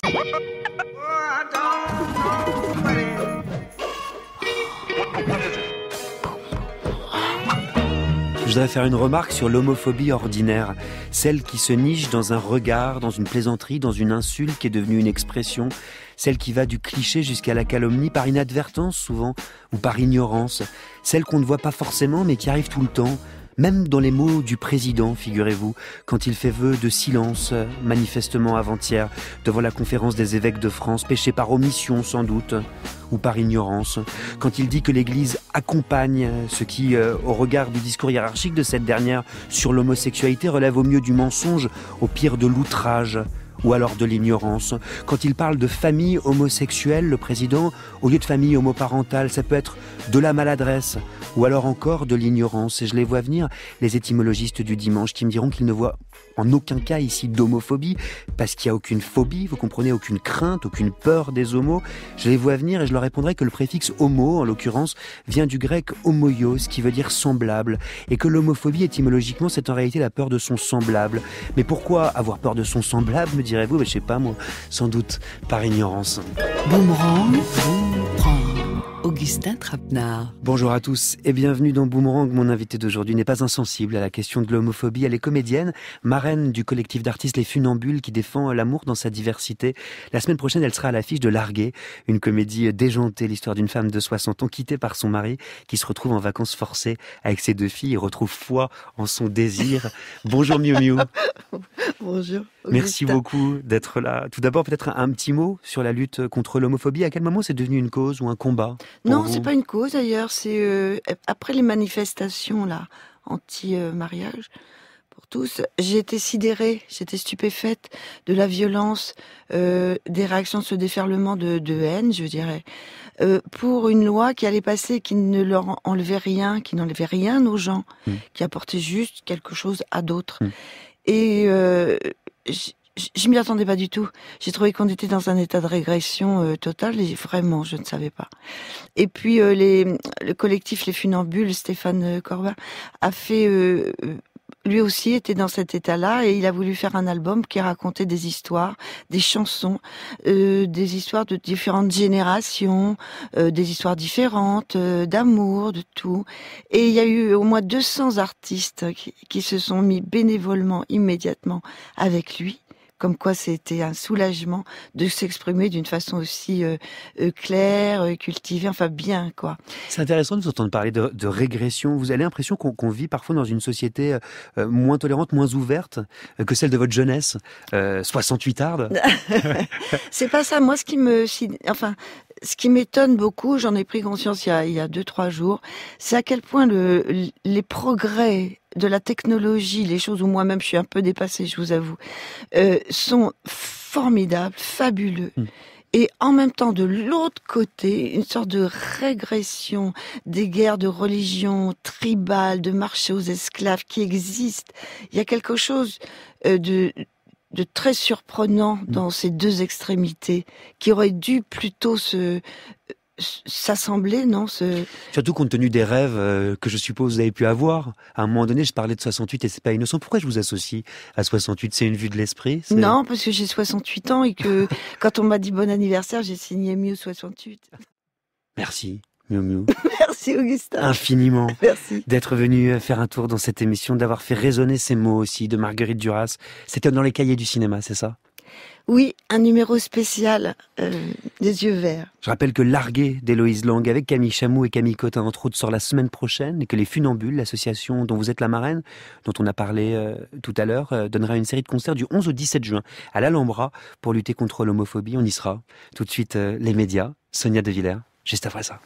Je voudrais faire une remarque sur l'homophobie ordinaire, celle qui se niche dans un regard, dans une plaisanterie, dans une insulte qui est devenue une expression, celle qui va du cliché jusqu'à la calomnie par inadvertance souvent, ou par ignorance, celle qu'on ne voit pas forcément mais qui arrive tout le temps. Même dans les mots du président, figurez-vous, quand il fait vœu de silence, manifestement avant-hier, devant la conférence des évêques de France, péché par omission sans doute, ou par ignorance, quand il dit que l'Église accompagne ce qui, au regard du discours hiérarchique de cette dernière sur l'homosexualité, relève au mieux du mensonge, au pire de l'outrage, ou alors de l'ignorance. Quand il parle de famille homosexuelle, le président, au lieu de famille homoparentale, ça peut être de la maladresse, ou alors encore de l'ignorance. Et je les vois venir, les étymologistes du dimanche, qui me diront qu'ils ne voient en aucun cas ici d'homophobie, parce qu'il n'y a aucune phobie, vous comprenez, aucune crainte, aucune peur des homos. Je les vois venir et je leur répondrai que le préfixe homo, en l'occurrence, vient du grec homoios, qui veut dire semblable, et que l'homophobie, étymologiquement, c'est en réalité la peur de son semblable. Mais pourquoi avoir peur de son semblable, me direz-vous? Je sais pas moi, sans doute par ignorance. Boomerang, Augustin Trapenard. Bonjour à tous et bienvenue dans Boomerang. Mon invité d'aujourd'hui n'est pas insensible à la question de l'homophobie. Elle est comédienne, marraine du collectif d'artistes Les Funambules qui défend l'amour dans sa diversité. La semaine prochaine, elle sera à l'affiche de Largué, une comédie déjantée, l'histoire d'une femme de 60 ans quittée par son mari qui se retrouve en vacances forcées avec ses 2 filles et retrouve foi en son désir. Bonjour Miu Miu. Bonjour. Merci beaucoup d'être là. Tout d'abord, peut-être un petit mot sur la lutte contre l'homophobie. À quel moment c'est devenu une cause ou un combat? Non, c'est pas une cause d'ailleurs. C'est après les manifestations là anti-mariage pour tous. J'ai été sidérée, j'étais stupéfaite de la violence, des réactions de ce déferlement de haine, je dirais, pour une loi qui allait passer, qui ne leur enlevait rien, qui n'enlevait rien aux gens, qui apportait juste quelque chose à d'autres. Et je m'y attendais pas du tout. J'ai trouvé qu'on était dans un état de régression totale et vraiment, je ne savais pas. Et puis le collectif Les Funambules, Stéphane Corbin, a fait... lui aussi était dans cet état-là et il a voulu faire un album qui racontait des histoires, des chansons, des histoires de différentes générations, des histoires différentes, d'amour, de tout. Et il y a eu au moins 200 artistes qui se sont mis bénévolement, immédiatement avec lui. Comme quoi c'était un soulagement de s'exprimer d'une façon aussi claire, cultivée, enfin bien, quoi. C'est intéressant de vous entendre parler de régression. Vous avez l'impression qu'on vit parfois dans une société moins tolérante, moins ouverte que celle de votre jeunesse, 68arde. C'est pas ça. Moi, ce qui m'étonne beaucoup, j'en ai pris conscience il y a 2-3 jours, c'est à quel point les progrès de la technologie, les choses où moi-même je suis un peu dépassée, je vous avoue, sont formidables, fabuleux. Et en même temps, de l'autre côté, une sorte de régression des guerres de religion tribales, de marché aux esclaves qui existent. Il y a quelque chose de très surprenant dans ces deux extrémités qui auraient dû plutôt s'assembler, non? Surtout compte tenu des rêves que je suppose vous avez pu avoir. À un moment donné, je parlais de 68 et c'est pas innocent. Pourquoi je vous associe à 68? C'est une vue de l'esprit? Non, parce que j'ai 68 ans et que quand on m'a dit bon anniversaire, j'ai signé Miu 68. Merci, Miu Miu. Merci, Augustin. Infiniment. Merci. D'être venu faire un tour dans cette émission, d'avoir fait résonner ces mots aussi de Marguerite Duras. C'était dans les cahiers du cinéma, c'est ça? Oui, un numéro spécial, des yeux verts. Je rappelle que Largué d'Héloïse Lang avec Camille Chamou et Camille Cotin, entre autres, sort la semaine prochaine et que les Funambules, l'association dont vous êtes la marraine, dont on a parlé tout à l'heure, donnera une série de concerts du 11 au 17 juin à l'Alhambra pour lutter contre l'homophobie. On y sera. Tout de suite, les médias. Sonia De Villers, juste après ça.